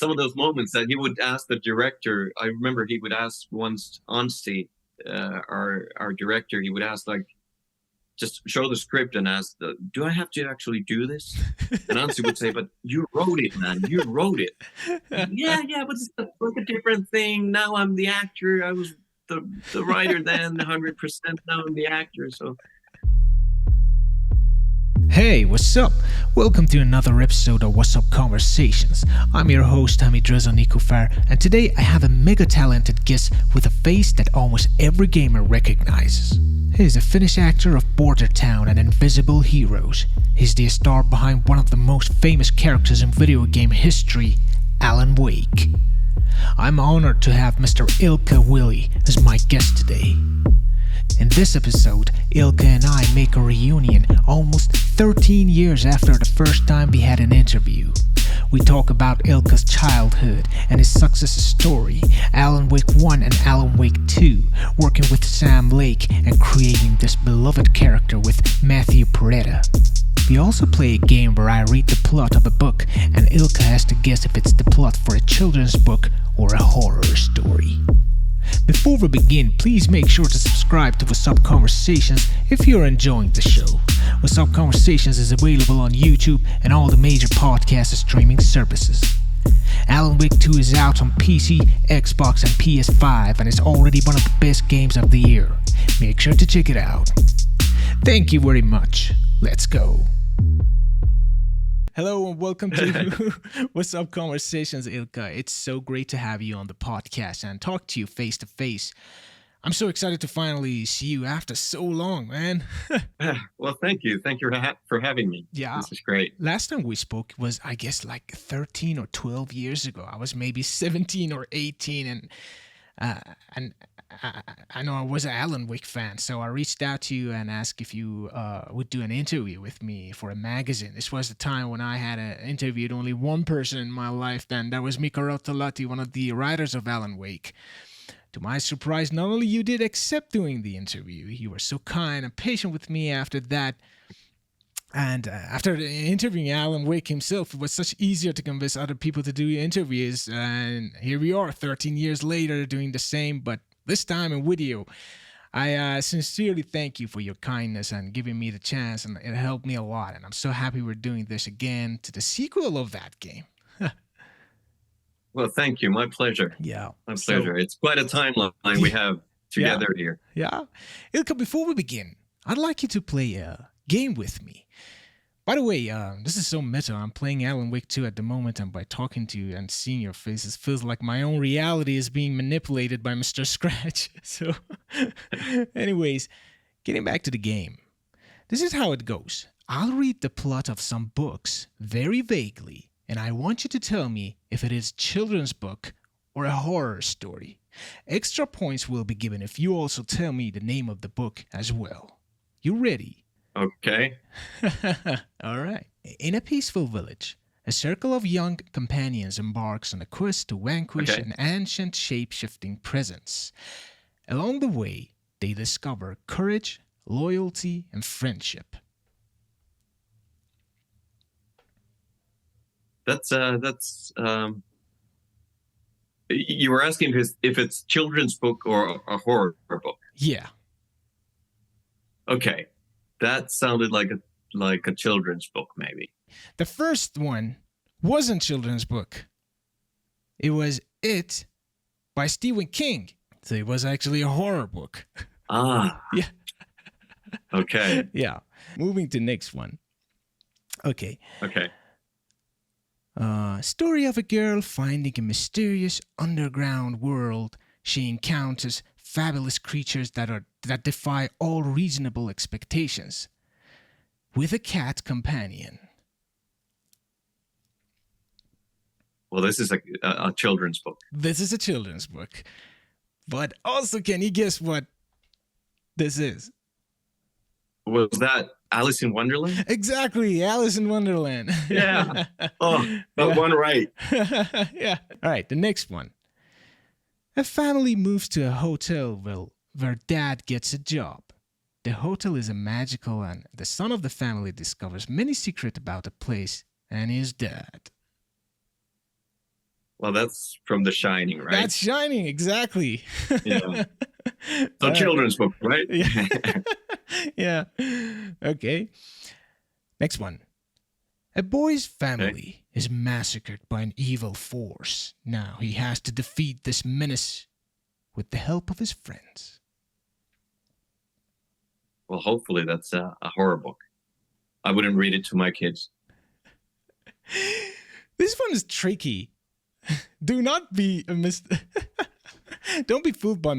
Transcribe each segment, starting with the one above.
some of those moments that he would ask the director. I remember he would ask once Anstey, our director, he would ask like, just show the script and ask, do I have to actually do this? And Anstey would say, but you wrote it, man. You wrote it. Yeah, but it's like a different thing. Now I'm the actor. I was the writer then, 100%. Now I'm the actor. So. Hey, what's up? Welcome to another episode of Wassup Conversations. I'm your host, Tommy Drezonnikufar, and today I have a mega talented guest with a face that almost every gamer recognizes. He is a Finnish actor of Border Town and Invisible Heroes. He's the star behind one of the most famous characters in video game history, Alan Wake. I'm honored to have Mr. Ilkka Villi as my guest today. In this episode, Ilkka and I make a reunion almost 13 years after the first time we had an interview. We talk about Ilkka's childhood and his success story, Alan Wake 1 and Alan Wake 2, working with Sam Lake and creating this beloved character with Matthew Peretta. We also play a game where I read the plot of a book and Ilkka has to guess if it's the plot for a children's book or a horror story. Before we begin, please make sure to subscribe to Wassup Conversations if you're enjoying the show. Wassup Conversations is available on YouTube and all the major podcast streaming services. Alan Wake 2 is out on PC, Xbox and PS5 and is already one of the best games of the year. Make sure to check it out. Thank you very much. Let's go. Hello and welcome to Wassup Conversations, Ilkka. It's so great to have you on the podcast and talk to you face to face. I'm so excited to finally see you after so long, man. Well, thank you. Thank you for having me. Yeah. This is great. Last time we spoke was, I guess, like 13 or 12 years ago. I was maybe 17 or 18 and I know I was an Alan Wake fan, so I reached out to you and asked if you would do an interview with me for a magazine. This was the time when I had interviewed only one person in my life, and that was Mika Rotolatti, one of the writers of Alan Wake. To my surprise, not only you did accept doing the interview, you were so kind and patient with me after that. And after interviewing Alan Wake himself, it was such easier to convince other people to do interviews. And here we are, 13 years later, doing the same, but this time in video. I sincerely thank you for your kindness and giving me the chance, and it helped me a lot. And I'm so happy we're doing this again to the sequel of that game. Well, thank you. My pleasure. Yeah. My pleasure. It's quite a timeline we have together here. Yeah. Ilkka, before we begin, I'd like you to play a game with me. By the way, this is so meta. I'm playing Alan Wake 2 at the moment, and by talking to you and seeing your faces, feels like my own reality is being manipulated by Mr. Scratch. So, anyways, getting back to the game. This is how it goes. I'll read the plot of some books very vaguely, and I want you to tell me if it is a children's book or a horror story. Extra points will be given if you also tell me the name of the book as well. You ready? Okay. All right. In a peaceful village, a circle of young companions embarks on a quest to vanquish an ancient shape-shifting presence. Along the way, they discover courage, loyalty, and friendship. That's you were asking if it's children's book or a horror book. Yeah. Okay. That sounded like a children's book, maybe. The first one wasn't children's book. It was It by Stephen King. So it was actually a horror book. Ah. Yeah. Okay. Yeah. Moving to next one. Okay. Story of a girl finding a mysterious underground world. She encounters fabulous creatures that defy all reasonable expectations. With a cat companion. Well, this is a children's book. This is a children's book. But also, can you guess what this is? Was that Alice in Wonderland? Exactly, Alice in Wonderland. Yeah. Oh, got one right. Yeah. All right, the next one. A family moves to a hotel where dad gets a job. The hotel is magical, and the son of the family discovers many secrets about the place and his dad. Well, that's from The Shining, right? That's Shining, exactly. Yeah. So children's book, right? Yeah. Yeah. Okay. Next one. A boy's family is massacred by an evil force. Now he has to defeat this menace with the help of his friends. Well, hopefully that's a horror book. I wouldn't read it to my kids. This one is tricky. Do not be don't be fooled by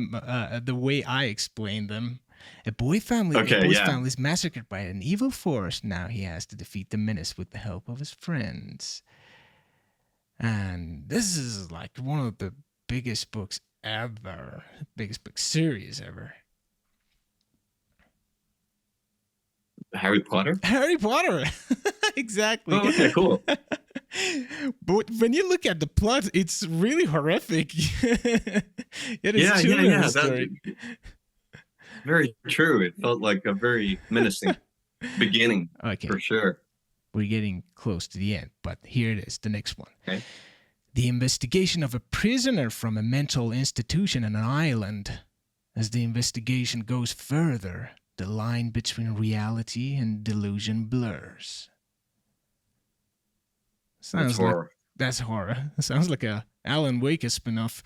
the way I explain them. A boy's family is massacred by an evil force. Now he has to defeat the menace with the help of his friends. And this is like one of the biggest books ever, biggest book series ever. Harry Potter? Harry Potter. Exactly. Oh, okay, cool. But when you look at the plot, it's really horrific. It is yeah. Very true. It felt like a very menacing beginning, for sure. We're getting close to the end, but here it is, the next one. Okay. The investigation of a prisoner from a mental institution on an island. As the investigation goes further, the line between reality and delusion blurs. Sounds like horror. That's horror. Sounds like a Alan Wake spin-off.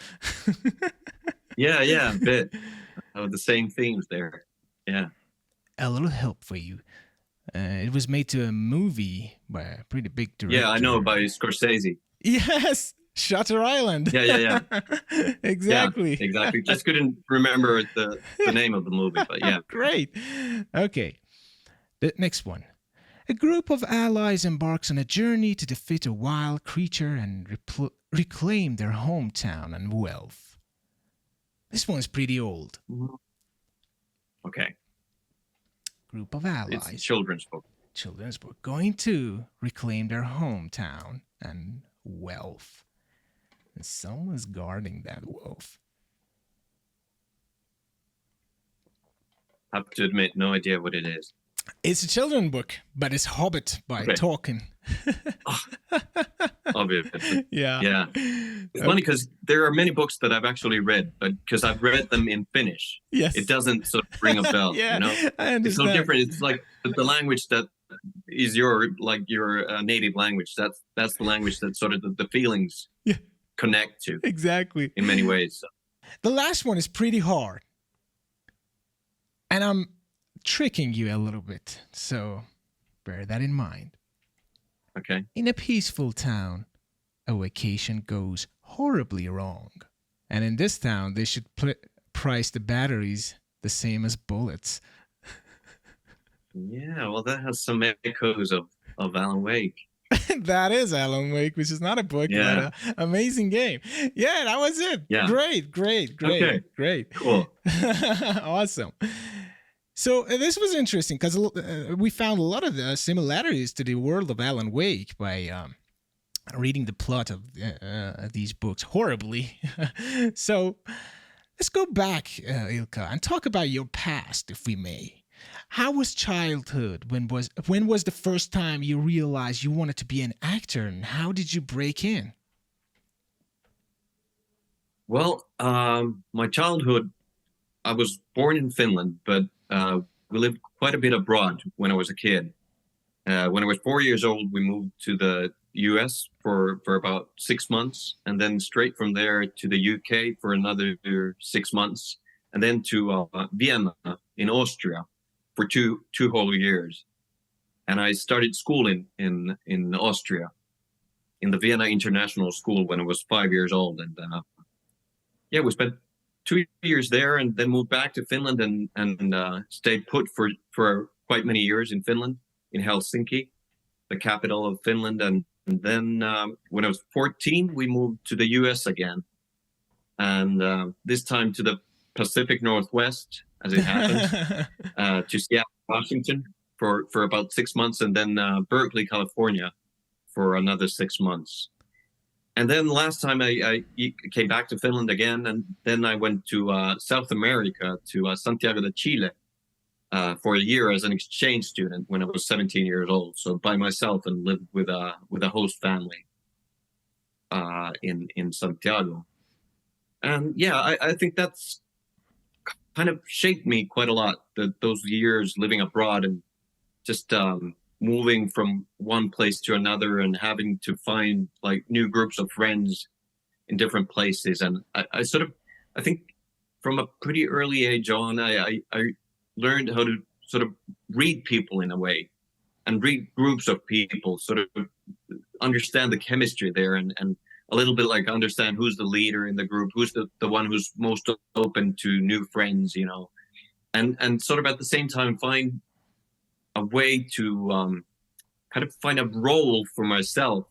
Yeah, a bit. The same themes there. Yeah. A little help for you. It was made to a movie by a pretty big director. Yeah, I know, by Scorsese. Yes, Shutter Island. Yeah. Exactly. Yeah, exactly. Just couldn't remember the name of the movie, but yeah. Great. Okay. The next one. A group of allies embarks on a journey to defeat a wild creature and reclaim their hometown and wealth. This one's pretty old. Okay. Group of allies. It's a children's book. Children's book. Going to reclaim their hometown and wealth. And someone's guarding that wealth. I have to admit, no idea what it is. It's a children's book, but it's Hobbit by Tolkien. Obviously. Yeah. It's funny because there are many books that I've actually read, but because I've read them in Finnish, it doesn't sort of ring a bell. Yeah, you know, I understand. It's so different. It's like the language that is your native language. That's the language that sort of the feelings connect to. Exactly. In many ways. So. The last one is pretty hard, and I'm tricking you a little bit, so bear that in mind. Okay. In a peaceful town, a vacation goes horribly wrong. And in this town, they should price the batteries the same as bullets. Yeah, well, that has some echoes of Alan Wake. That is Alan Wake, which is not a book, but an amazing game. Yeah, that was it. Yeah. Great. Okay. Great. Cool. Awesome. So this was interesting because we found a lot of the similarities to the world of Alan Wake by reading the plot of these books horribly. So let's go back, Ilkka, and talk about your past, if we may. How was childhood? When was the first time you realized you wanted to be an actor, and how did you break in? Well, my childhood, I was born in Finland, but we lived quite a bit abroad when I was a kid. When I was 4 years old, we moved to the US for about 6 months, and then straight from there to the UK for another 6 months, and then to Vienna in Austria for two whole years. And I started school in Austria, in the Vienna International School when I was 5 years old. And we spent 2 years there, and then moved back to Finland and stayed put for quite many years in Finland, in Helsinki, the capital of Finland. And then when I was 14, we moved to the US again. And this time to the Pacific Northwest, as it happens, to Seattle, Washington for about 6 months, and then Berkeley, California for another 6 months. And then last time I came back to Finland again, and then I went to South America, to Santiago de Chile, for a year as an exchange student when I was 17 years old. So by myself, and lived with a host family. in Santiago. And yeah, I think that's kind of shaped me quite a lot. Those years living abroad and just moving from one place to another and having to find like new groups of friends in different places. And I think from a pretty early age on, I learned how to sort of read people in a way and read groups of people, sort of understand the chemistry there and a little bit like understand who's the leader in the group, who's the one who's most open to new friends, and sort of at the same time find a way to kind of find a role for myself,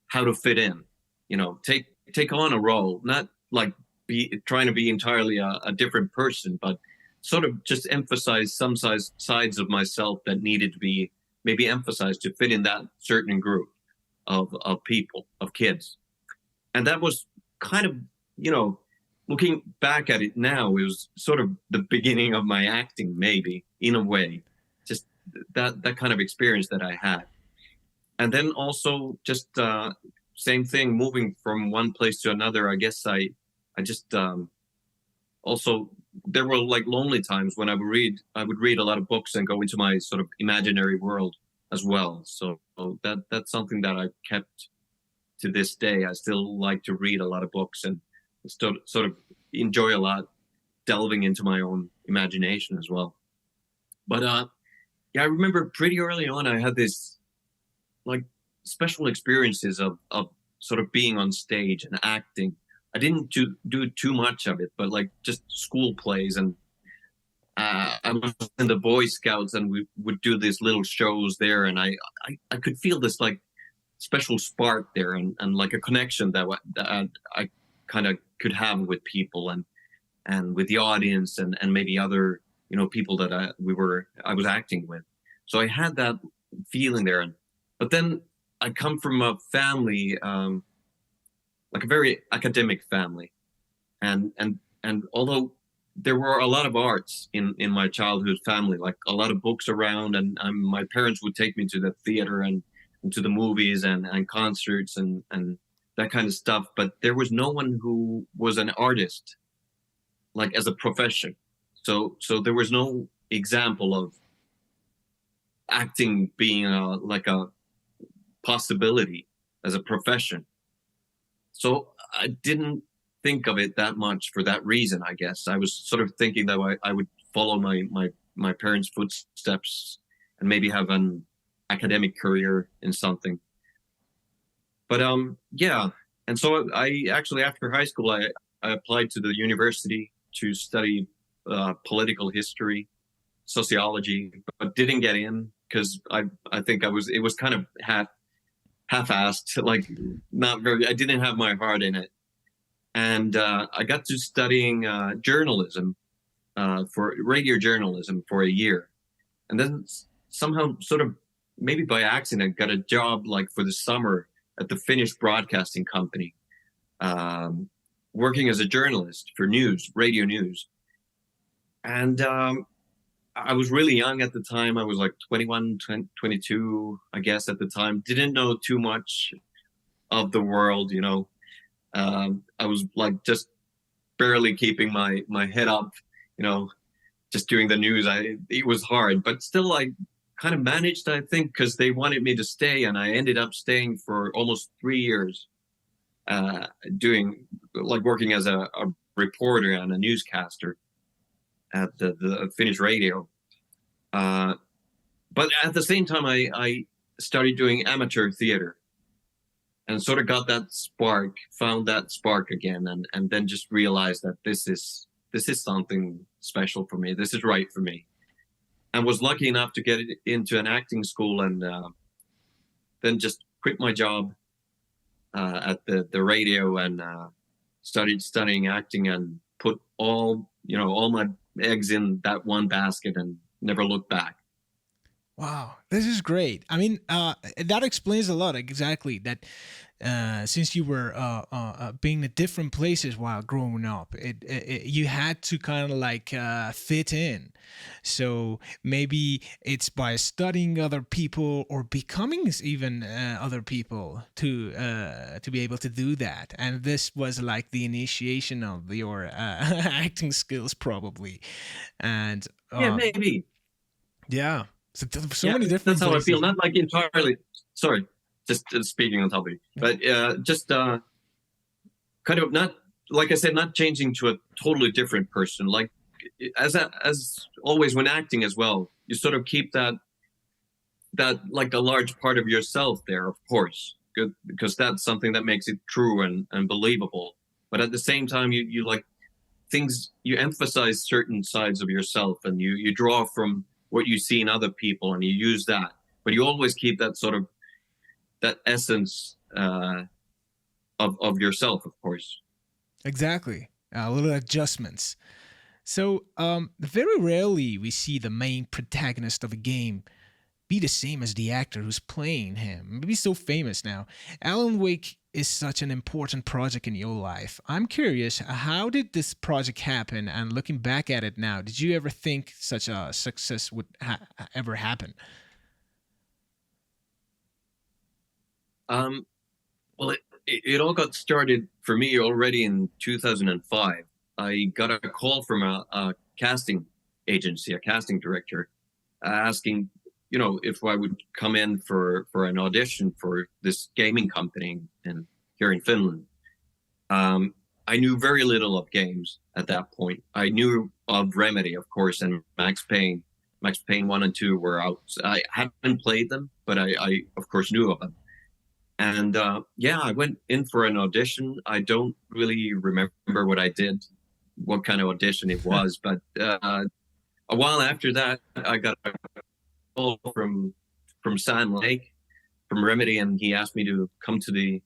how to fit in, take on a role, not like be trying to be entirely a different person, but sort of just emphasize some sides of myself that needed to be maybe emphasized to fit in that certain group of people, of kids. And that was kind of, looking back at it now, it was sort of the beginning of my acting, maybe in a way, just that kind of experience that I had. And then also just same thing, moving from one place to another. I guess I just also there were like lonely times when I would read a lot of books and go into my sort of imaginary world as well. So that's something that I've kept to this day. I still like to read a lot of books and still sort of enjoy a lot delving into my own imagination as well. But yeah, I remember pretty early on I had this like special experiences of sort of being on stage and acting. I didn't do too much of it, but like just school plays, and I was in the Boy Scouts, and we would do these little shows there, and I could feel this like special spark there, and like a connection that I kind of could have with people and with the audience and maybe other people that I was acting with. So I had that feeling there, but then I come from a family, like a very academic family, and although there were a lot of arts in my childhood family, like a lot of books around, and my parents would take me to the theater and to the movies and concerts and that kind of stuff. But there was no one who was an artist, like as a profession. So there was no example of acting being like a possibility as a profession. So I didn't think of it that much for that reason, I guess. I was sort of thinking that I would follow my parents' footsteps and maybe have an academic career in something. But yeah. And so I actually, after high school, I applied to the university to study political history, sociology, but didn't get in because I think it was kind of half-assed, like not very, I didn't have my heart in it. And I got to studying journalism, for radio journalism for a year. And then somehow sort of maybe by accident got a job like for the summer at the Finnish broadcasting company, working as a journalist for news, radio news. And I was really young at the time. I was like 21, 22, I guess, at the time. Didn't know too much of the world, I was like just barely keeping my head up, just doing the news. It was hard, but still I kind of managed, I think, because they wanted me to stay, and I ended up staying for almost 3 years, working as a reporter and a newscaster at the Finnish radio. But at the same time, I started doing amateur theater and sort of got that spark, found that spark again, and then just realized that this is something special for me. This is right for me. And was lucky enough to get into an acting school, and then just quit my job at the radio and started studying acting and put all my eggs in that one basket and never looked back. Wow, this is great. I mean, that explains a lot. Exactly that. Since you were being in different places while growing up, you had to kind of like fit in. So maybe it's by studying other people or becoming even other people to be able to do that. And this was like the initiation of your acting skills, probably. And Yeah, maybe. yeah, so Yeah, many that's different how I feel. places. Not like entirely. Sorry, just speaking on topic, but just kind of not, like I said, not changing to a totally different person. Like as always when acting as well, you sort of keep that like a large part of yourself there, of course, because that's something that makes it true and believable. But at the same time, you like things, you emphasize certain sides of yourself, and you draw from what you see in other people, and you use that. But you always keep that sort of that essence of yourself, of course. Exactly. Little adjustments. So, very rarely we see the main protagonist of a game be the same as the actor who's playing him. Maybe so famous now. Alan Wake is such an important project in your life. I'm curious, how did this project happen? And looking back at it now, did you ever think such a success would ever happen? Um, well, it all got started for me already in 2005. I got a call from a casting agency, a casting director, asking, if I would come in for an audition for this gaming company here in Finland. Um, I knew very little of games at that point. I knew of Remedy, of course, and Max Payne. Max Payne 1 and 2 were out. I hadn't played them, but I of course, knew of them. And yeah, I went in for an audition. I don't really remember what I did, what kind of audition it was, but a while after that, I got a call from Sam Lake from Remedy, and he asked me to come to the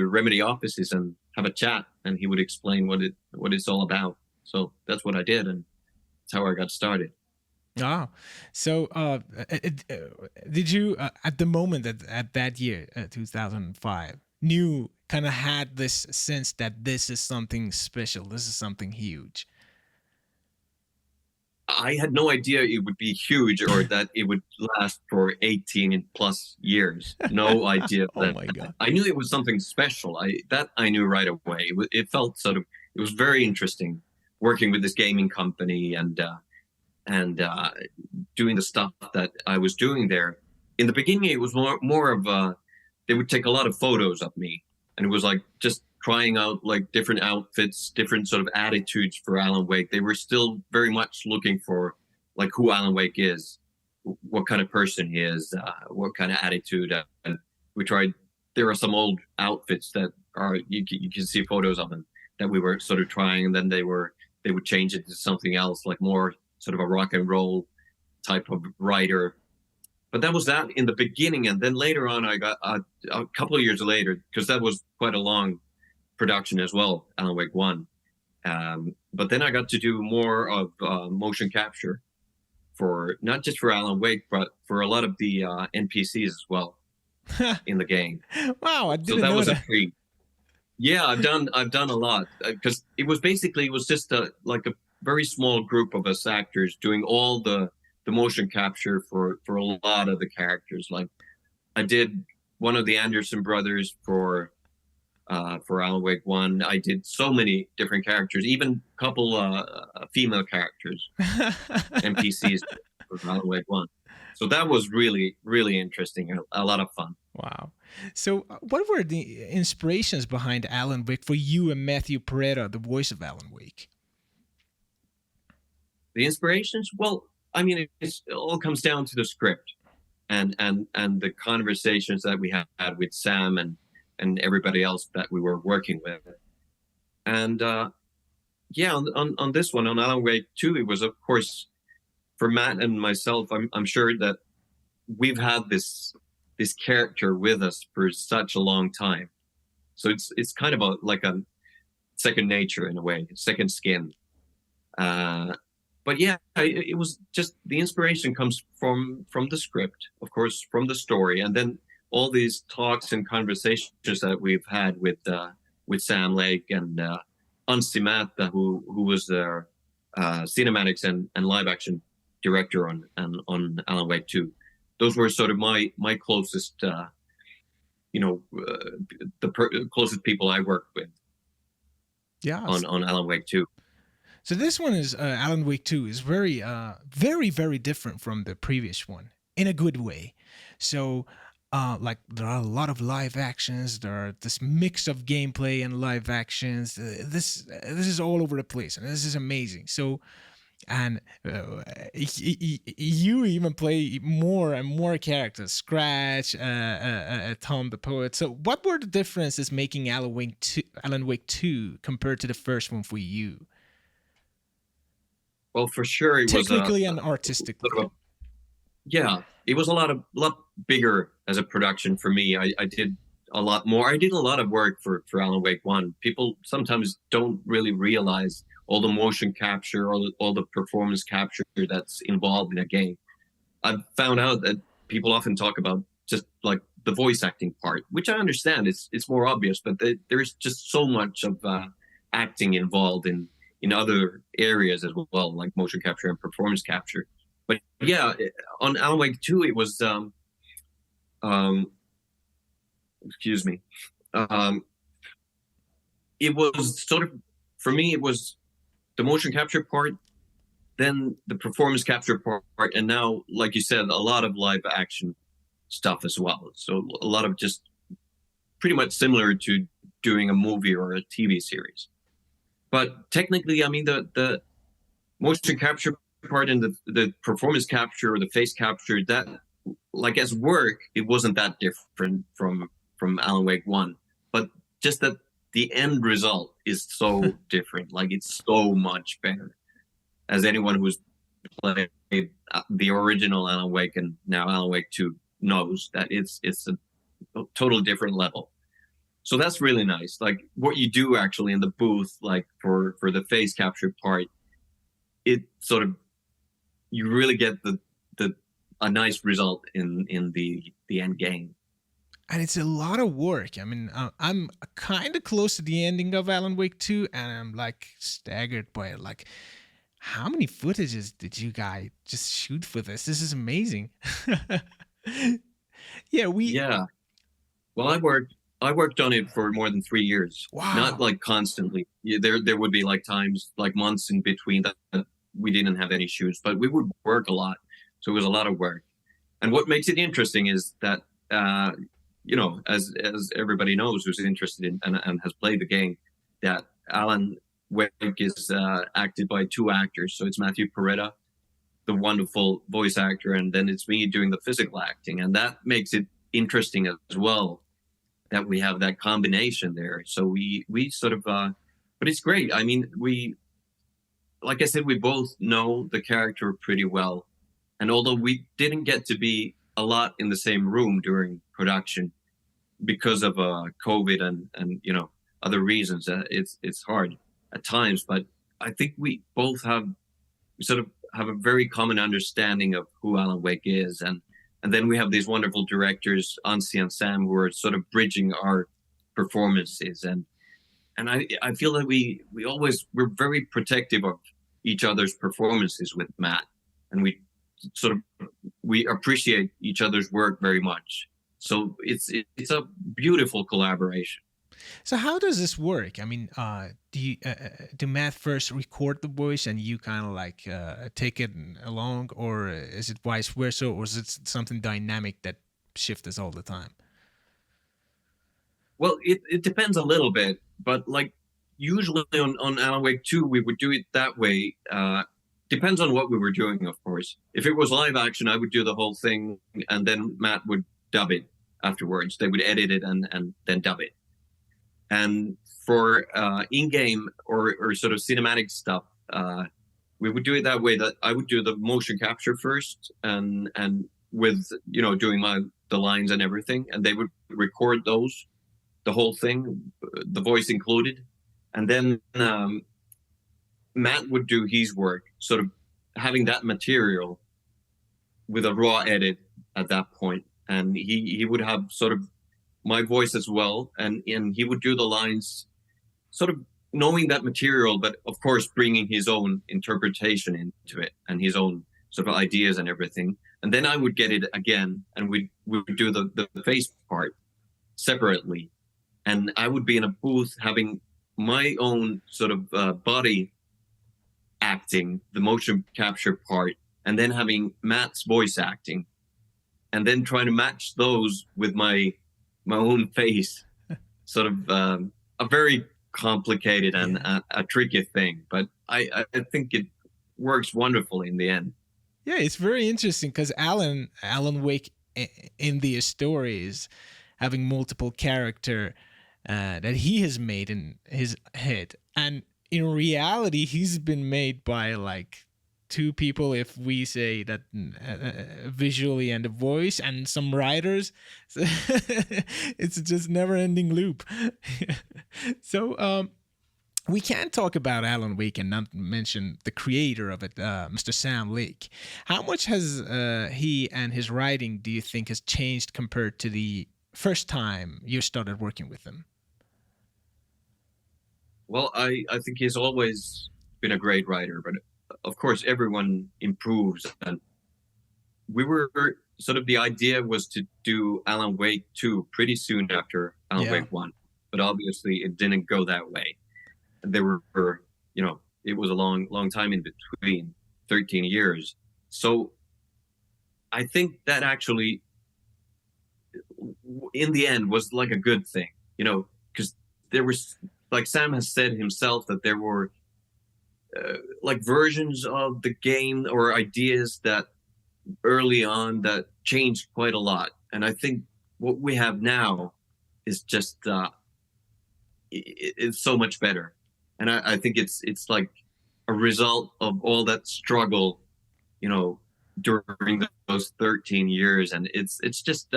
Remedy offices and have a chat, and he would explain what it's all about. So that's what I did, and that's how I got started. Ah, so did you at the moment at that year, 2005, knew kind of had this sense that this is something special, this is something huge? I had no idea it would be huge or that it would last for 18 plus years. No idea of Oh that. my god! I knew it was something special. I knew right away. It felt sort of, it was very interesting working with this gaming company and doing the stuff that I was doing there. In the beginning, it was more of they would take a lot of photos of me, and it was like just trying out like different outfits, different sort of attitudes for Alan Wake. They were still very much looking for like who Alan Wake is, what kind of person he is, what kind of attitude. And we tried. There are some old outfits that are you can see photos of them that we were sort of trying, and then they would change it to something else, like more sort of a rock and roll type of writer. But that was that in the beginning, and then later on, I got a couple of years later, because that was quite a long production as well, Alan Wake 1. But then I got to do more of motion capture for not just for Alan Wake, but for a lot of the NPCs as well in the game. Wow, I So didn't that know was a that. treat. Yeah, I've done a lot because it was just like a very small group of us actors doing all the motion capture for a lot of the characters. Like I did one of the Anderson brothers for Alan Wake 1. I did so many different characters, even a couple female characters, NPCs for Alan Wake 1. So that was really, really interesting. A lot of fun. Wow. So, what were the inspirations behind Alan Wake for you and Matthew Peretta, the voice of Alan Wake? The inspirations? Well, I mean, it all comes down to the script and the conversations that we had with Sam and everybody else that we were working with. And yeah, on this one, on Alan Wake 2, it was, of course, for Matt and myself, I'm sure that we've had this character with us for such a long time. So it's kind of like a second nature in a way, second skin. but yeah, it was just the inspiration comes from the script, of course, from the story, and then all these talks and conversations that we've had with Sam Lake and Ansi Määttä, who was their cinematics and live action director on Alan Wake 2. Those were sort of my closest, closest people I worked with Yeah. on Alan Wake 2. So this one is Alan Wake 2 is very, very, very different from the previous one in a good way. So, like there are a lot of live actions. There are this mix of gameplay and live actions. This is all over the place, and this is amazing. So, and you even play more and more characters. Scratch, Tom the Poet. So, what were the differences making Alan Wake 2 compared to the first one for you? Well, for sure, it was technically and artistically. Yeah, it was a lot bigger as a production for me. I did a lot more. I did a lot of work for Alan Wake 1. People sometimes don't really realize all the motion capture, all the performance capture that's involved in a game. I've found out that people often talk about just like the voice acting part, which I understand. It's more obvious, but there's just so much of acting involved in other areas as well, like motion capture and performance capture. But yeah, on Alan Wake 2, it was, excuse me, it was sort of, for me, it was the motion capture part, then the performance capture part, and now, like you said, a lot of live action stuff as well. So a lot of just pretty much similar to doing a movie or a TV series. But technically, I mean, the motion capture part and the performance capture or the face capture, that, like, as work, it wasn't that different from Alan Wake 1. But just that the end result is so different. Like, it's so much better. As anyone who's played the original Alan Wake and now Alan Wake 2 knows, that it's a totally different level. So that's really nice. Like, what you do actually in the booth, like for the face capture part, it sort of, you really get a nice result in the end game. And it's a lot of work. I mean, I'm kind of close to the ending of Alan Wake 2, and I'm like staggered by it. Like, how many footages did you guys just shoot for this? This is amazing. Yeah. Well, I worked on it for more than 3 years. Wow. Not like constantly. There would be like times, like months in between that we didn't have any shoots, but we would work a lot. So it was a lot of work. And what makes it interesting is that, as everybody knows who's interested in and has played the game, that Alan Wake is acted by 2 actors. So it's Matthew Peretta, the wonderful voice actor, and then it's me doing the physical acting. And that makes it interesting as well, that we have that combination there. So we sort of, but it's great. I mean, like I said, we both know the character pretty well. And although we didn't get to be a lot in the same room during production because of COVID and other reasons, it's hard at times. But I think we both sort of have a very common understanding of who Alan Wake is. And then we have these wonderful directors, Ansi and Sam, who are sort of bridging our performances. And I feel that we're very protective of each other's performances with Matt. And we appreciate each other's work very much. So it's a beautiful collaboration. So how does this work? I mean, do Matt first record the voice and you kind of like take it along, or is it vice versa, or is it something dynamic that shifts all the time? Well, it depends a little bit, but like usually on Alan Wake 2, we would do it that way. Depends on what we were doing, of course. If it was live action, I would do the whole thing, and then Matt would dub it afterwards. They would edit it and then dub it. And for in-game or sort of cinematic stuff, we would do it that way, that I would do the motion capture first and with, doing the lines and everything. And they would record those, the whole thing, the voice included. And then Matt would do his work, sort of having that material with a raw edit at that point, and he would have sort of my voice as well, and he would do the lines sort of knowing that material, but of course bringing his own interpretation into it and his own sort of ideas and everything. And then I would get it again, and we would do the face part separately, and I would be in a booth having my own sort of body acting, the motion capture part, and then having Matt's voice acting, and then trying to match those with my own face. Sort of a very complicated and a tricky thing, but I think it works wonderfully in the end. Yeah, it's very interesting because Alan Wake in the stories having multiple character that he has made in his head, and in reality he's been made by like two people, if we say that, visually and the voice and some writers. So it's just never ending loop. So we can't talk about Alan Wake and not mention the creator of it, Mr. Sam Lake. How much has he and his writing, do you think, has changed compared to the first time you started working with him? Well, I think he's always been a great writer, but of course everyone improves. And we were sort of, the idea was to do Alan Wake 2 pretty soon after Alan Wake 1, but obviously it didn't go that way. There were, it was a long time in between, 13 years. So I think that actually, in the end, was like a good thing, because there was, like Sam has said himself, that there were like versions of the game or ideas that early on that changed quite a lot. And I think what we have now is just it's so much better. And I think it's like a result of all that struggle, during those 13 years. And it's just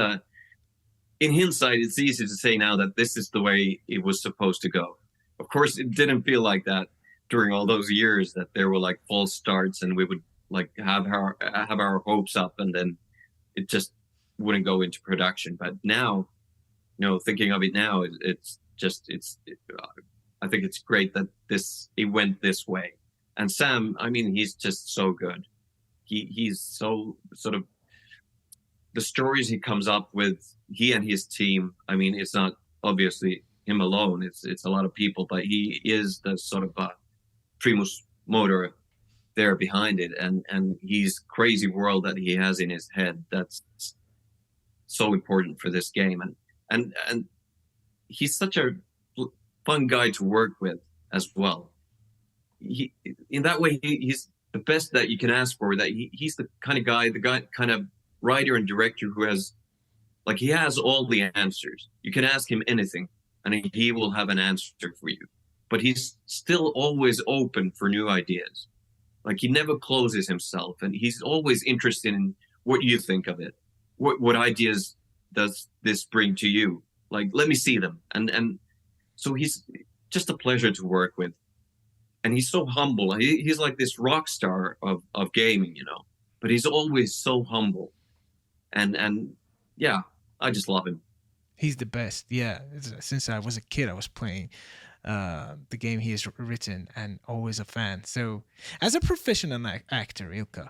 in hindsight, it's easy to say now that this is the way it was supposed to go. Of course, it didn't feel like that during all those years, that there were like false starts and we would like have our hopes up and then it just wouldn't go into production. But now, thinking of it now, I think it's great that it went this way. And Sam, I mean, he's just so good. He's so sort of, the stories he comes up with, he and his team. I mean, it's not obviously him alone. It's a lot of people, but he is the sort of primus motor there behind it, and he's crazy world that he has in his head that's so important for this game, and he's such a fun guy to work with as well. He, in that way, he's the best that you can ask for. That he's the kind of writer and director who has, like, he has all the answers. You can ask him anything, and he will have an answer for you. But he's still always open for new ideas. Like, he never closes himself, and he's always interested in what you think of it. What ideas does this bring to you? Like, let me see them. And so he's just a pleasure to work with. And he's so humble. He's like this rock star of gaming, but he's always so humble. And yeah, I just love him. He's the best. Yeah. Since I was a kid, I was playing the game he has written, and always a fan. So, as a professional actor, Ilkka,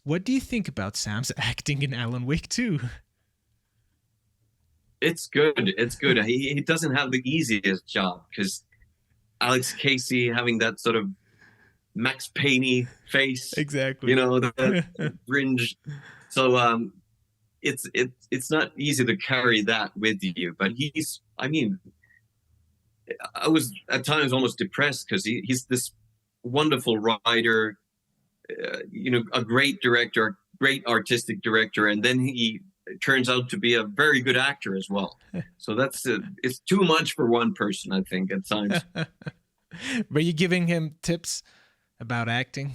what do you think about Sam's acting in Alan Wake 2? It's good. It's good. He doesn't have the easiest job, because Alex Casey having that sort of Max Payne face, exactly, the fringe. So it's not easy to carry that with you. But I was at times almost depressed, because he's this wonderful writer, a great director, great artistic director, and then he turns out to be a very good actor as well. So it's too much for one person, I think, at times. Were you giving him tips about acting?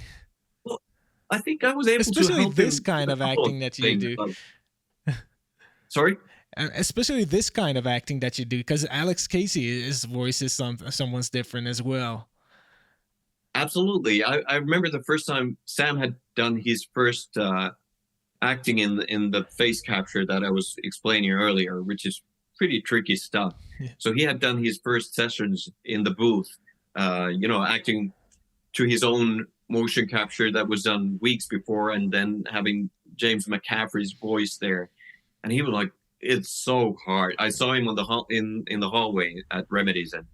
Well, I think I was able especially to help this him kind of acting that you do. Sorry? Especially this kind of acting that you do, because Alex Casey, his voice is someone's different as well. Absolutely. I remember the first time Sam had done his first acting in the face capture that I was explaining earlier, which is pretty tricky stuff. Yeah. So he had done his first sessions in the booth, acting to his own motion capture that was done weeks before, and then having James McCaffrey's voice there, and he was like, "It's so hard." I saw him on the in the hallway at Remedies, and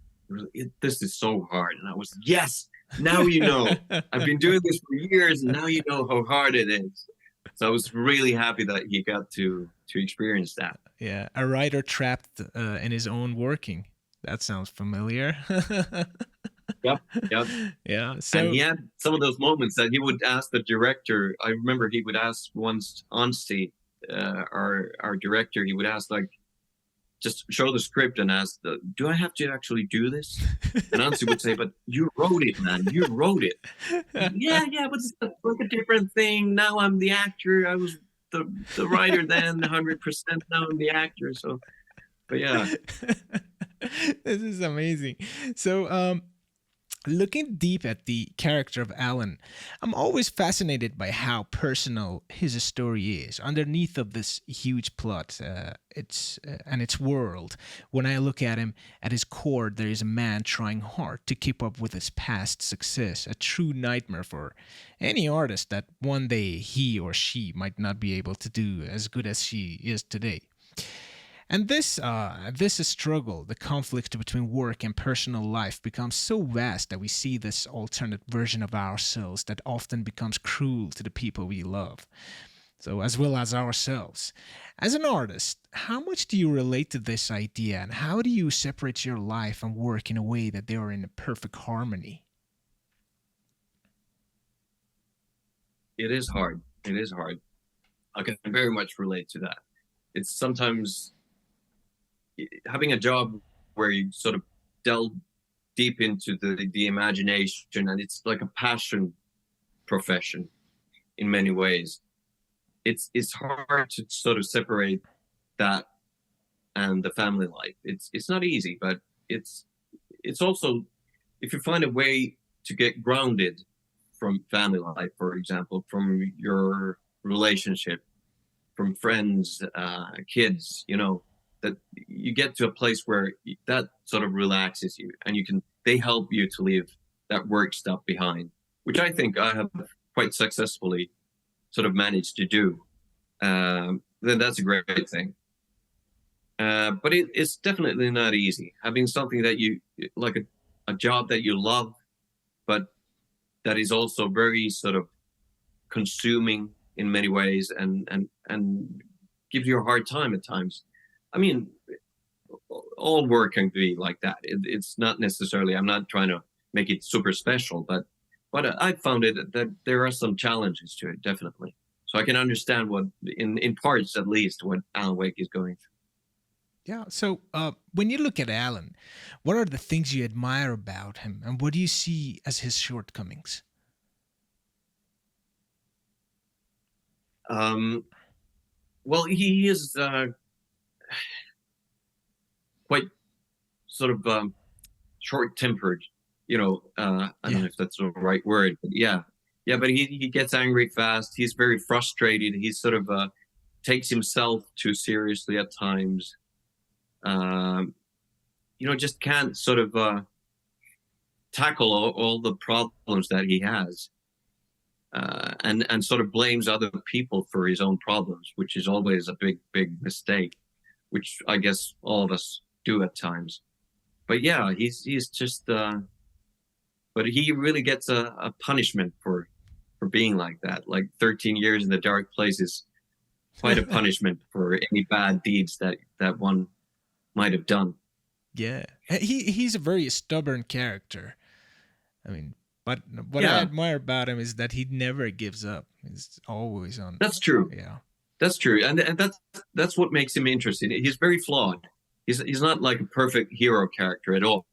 this is so hard, and I was, yes, now you know. I've been doing this for years, and now you know how hard it is. So I was really happy that he got to experience that. Yeah, a writer trapped in his own working. That sounds familiar. Yep, yep. Yeah. And So he had some of those moments that he would ask the director. I remember he would ask once on stage, our director, he would ask, like, just show the script and ask, do I have to actually do this? And Ansi would say, but you wrote it, man. You wrote it. Yeah, but it's like a different thing. Now I'm the actor. I was the writer then, 100%. Now I'm the actor. So, but yeah. This is amazing. So, looking deep at the character of Alan, I'm always fascinated by how personal his story is. Underneath of this huge plot, and its world, when I look at him, at his core, there is a man trying hard to keep up with his past success, a true nightmare for any artist that one day he or she might not be able to do as good as she is today. And this struggle, the conflict between work and personal life, becomes so vast that we see this alternate version of ourselves that often becomes cruel to the people we love. So, as well as ourselves. As an artist, how much do you relate to this idea, and how do you separate your life and work in a way that they are in a perfect harmony? It is hard. It is hard. I can very much relate to that. It's sometimes having a job where you sort of delve deep into the imagination, and it's like a passion profession in many ways. It's hard to sort of separate that and the family life. It's not easy, but it's also, if you find a way to get grounded from family life, for example, from your relationship, from friends, kids, that you get to a place where that sort of relaxes you, and they help you to leave that work stuff behind, which I think I have quite successfully sort of managed to do. Then that's a great thing. But it's definitely not easy having something that you like, a job that you love, but that is also very sort of consuming in many ways, and gives you a hard time at times. I mean, all work can be like that. It's not necessarily, I'm not trying to make it super special, but I found it that there are some challenges to it, definitely. So I can understand what, in parts at least, what Alan Wake is going through. Yeah. So, when you look at Alan, what are the things you admire about him, and what do you see as his shortcomings? Well, he is quite sort of short-tempered. I don't know if that's the right word, but yeah. But he gets angry fast. He's very frustrated. He sort of takes himself too seriously at times. Just can't sort of tackle all the problems that he has, and sort of blames other people for his own problems, which is always a big mistake, which I guess all of us do at times. But yeah, he's just, but he really gets a punishment for being like that. Like 13 years in the dark place is quite a punishment for any bad deeds that one might have done. Yeah, he's a very stubborn character. I mean, but what I Yeah, admire about him is that he never gives up. He's always on. that's true. Yeah. That's true, and that's what makes him interesting. He's very flawed. He's not like a perfect hero character at all,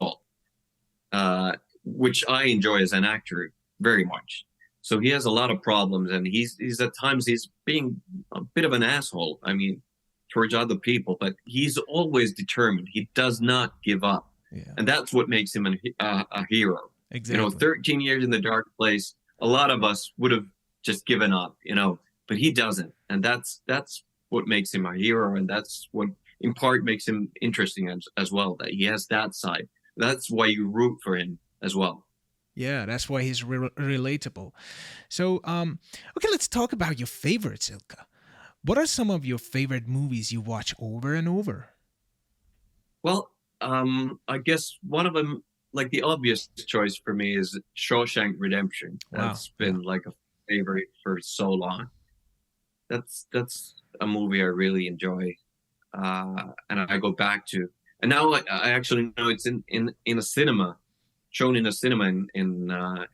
which I enjoy as an actor very much. So he has a lot of problems, and he's at times he's being a bit of an asshole. I mean, towards other people, but he's always determined. He does not give up, Yeah. and that's what makes him a hero. exactly. 13 years in the dark place, a lot of us would have just given up, but he doesn't. And that's what makes him a hero. And that's what in part makes him interesting as well, that he has that side. That's why you root for him as well. Yeah, that's why he's relatable. So, okay, let's talk about your favorites, Ilkka. What are some of your favorite movies you watch over and over? Well, I guess one of them, like the obvious choice for me, is Shawshank Redemption. Wow. That's been like a favorite for so long. That's a movie I really enjoy, and I go back to. And now I actually know it's in a cinema, shown in a cinema in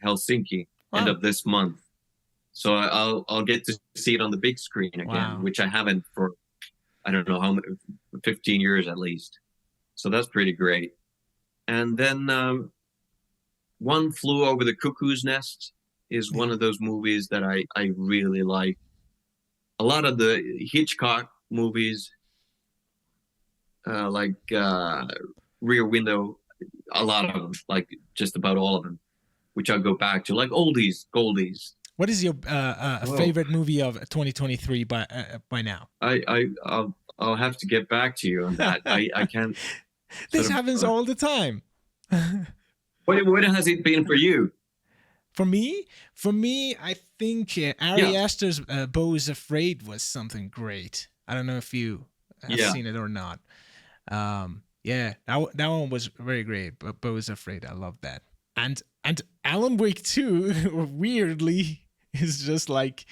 Helsinki, end Wow. of this month. So I'll get to see it on the big screen again, Wow. which I haven't for I don't know how many, 15 years at least. So that's pretty great. And then One Flew Over the Cuckoo's Nest is one of those movies that I really like. A lot of the Hitchcock movies, like Rear Window, a lot of them, like just about all of them, which I'll go back to, like oldies, goldies. What is your favorite movie of 2023 by now? I'll have to get back to you on that. I can't. This happens all the time. What has it been for you? For me, I think Ari Aster's "Beau is Afraid" was something great. I don't know if you have seen it or not. Yeah, that one was very great. But Beau is Afraid, I love that. And Alan Wake 2, weirdly, is just like,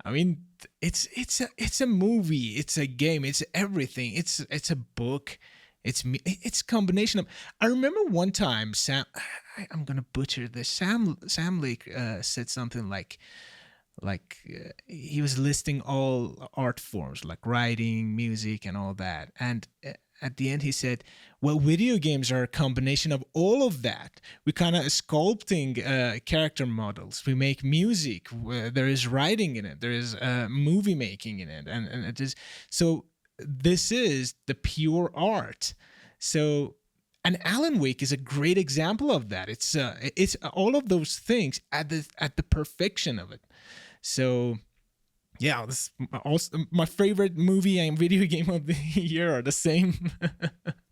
I mean, it's a movie, it's a game, it's everything. It's a book. It's a combination of. I remember one time I'm gonna butcher this. Sam Lake said something like he was listing all art forms like writing, music, and all that. And at the end, he said, "Well, video games are a combination of all of that. We kind of sculpting character models. We make music. There is writing in it. There is movie making in it, and it is so." This is the pure art. So, and Alan Wake is a great example of that. It's all of those things at the perfection of it. So, yeah, this also my favorite movie and video game of the year are the same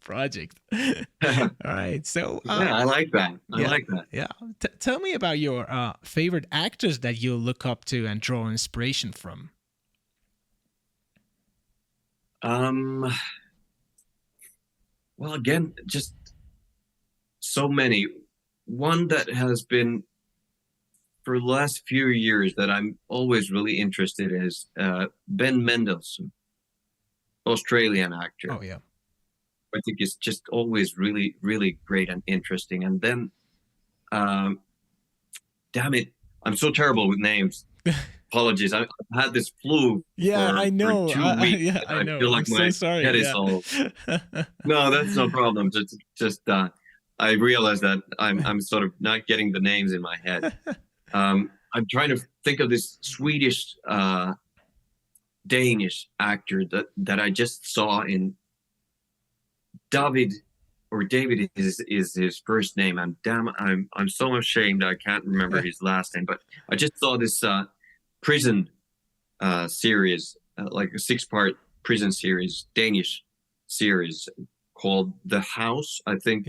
project. All right, so yeah, I like that. I like that. Yeah, tell me about your favorite actors that you look up to and draw inspiration from. Well, again, just so many. One that has been for the last few years that I'm always really interested in is Ben Mendelsohn, Australian actor. Oh yeah, I think it's just always really, really great and interesting. And then, damn it, I'm so terrible with names. Apologies. I've had this flu. I know. For 2 weeks. I know. I feel like I'm my so sorry. head is all. No, that's no problem. Just I realize that I'm sort of not getting the names in my head. I'm trying to think of this Swedish, Danish actor that I just saw in David is his first name. I'm so ashamed I can't remember his last name. But I just saw this prison series, like a 6-part prison series, Danish series called The House. I think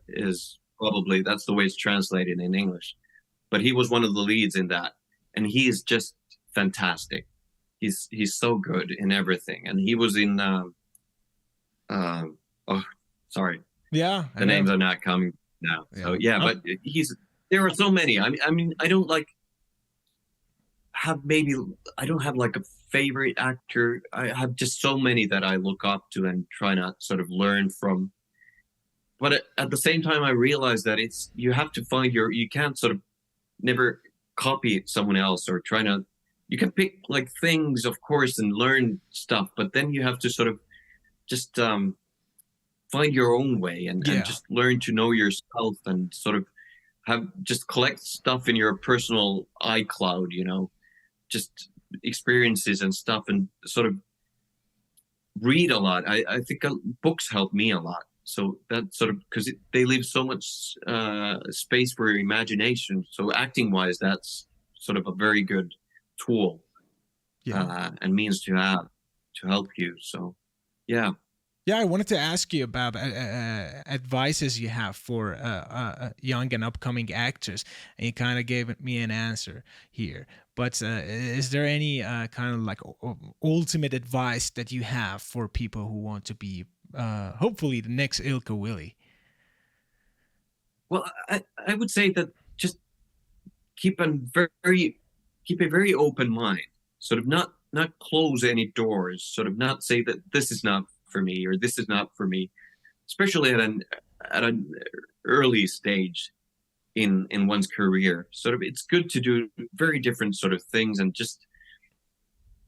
is probably that's the way it's translated in English. But he was one of the leads in that, and he is just fantastic. He's so good in everything, and he was in. Oh, sorry. Yeah, the names are not coming now. Yeah. So yeah, but there are so many. I mean, I don't have like a favorite actor. I have just so many that I look up to and try to sort of learn from. But at the same time, I realize that you have to find you can't sort of never copy someone else or you can pick like things, of course, and learn stuff, but then you have to sort of just find your own way and just learn to know yourself and sort of just collect stuff in your personal iCloud, just experiences and stuff, and sort of read a lot. I think books help me a lot. So that sort of, because they leave so much space for your imagination. So acting wise, that's sort of a very good tool Yeah. and means to have to help you. So yeah. Yeah, I wanted to ask you about advices you have for young and upcoming actors, and you kind of gave me an answer here. But is there any kind of like ultimate advice that you have for people who want to be, hopefully, the next Ilkka Willi? Well, I would say that just keep a very keep a very open mind. Sort of not close any doors. Sort of not say that this is not for me or this is not for me. Especially at an early stage in one's career. Sort of, it's good to do very different sort of things and just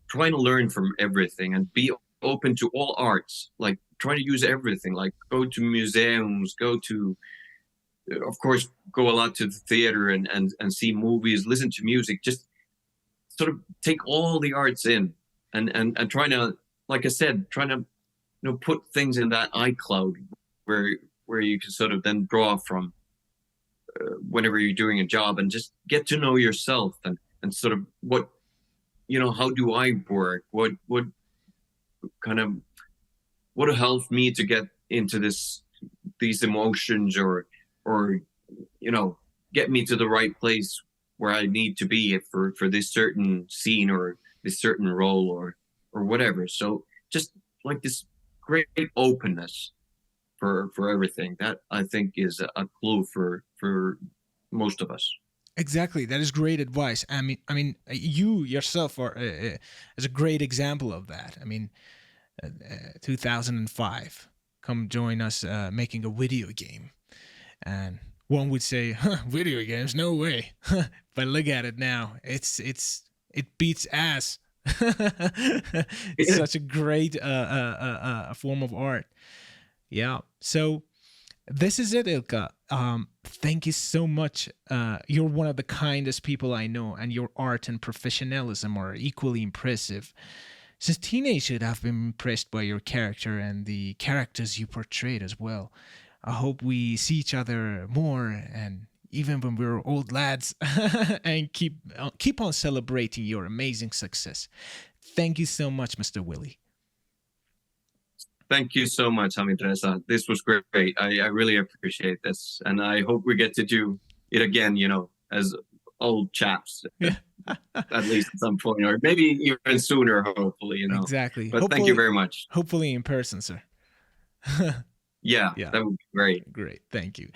trying to learn from everything and be open to all arts. Like trying to use everything. Like go to museums, go to of course go a lot to the theater and see movies, listen to music, just sort of take all the arts in and trying to, like I said, trying to put things in that iCloud where you can sort of then draw from whenever you're doing a job and just get to know yourself and sort of what how do I work, what kind of what helps me to get into these emotions or get me to the right place where I need to be for this certain scene or this certain role or whatever. So just like this great openness for everything, that I think is a clue for most of us. Exactly, that is great advice. I mean, you yourself are is a great example of that. I mean, 2005, come join us making a video game, and one would say, huh, video games, no way. But look at it now. It beats ass. It's Yeah. such a great form of art. Yeah. So this is it, Ilkka. Thank you so much. You're one of the kindest people I know, and your art and professionalism are equally impressive. Since teenagehood, I've been impressed by your character and the characters you portrayed as well. I hope we see each other more, and even when we're old lads, and keep on celebrating your amazing success. Thank you so much, Mr. Willi. Thank you so much, Hamidreza. This was great. I really appreciate this, and I hope we get to do it again. As old chaps, Yeah. at least at some point, or maybe even sooner. Hopefully. Exactly. But thank you very much. Hopefully in person, sir. Yeah, Yeah. that would be great. Great. Thank you.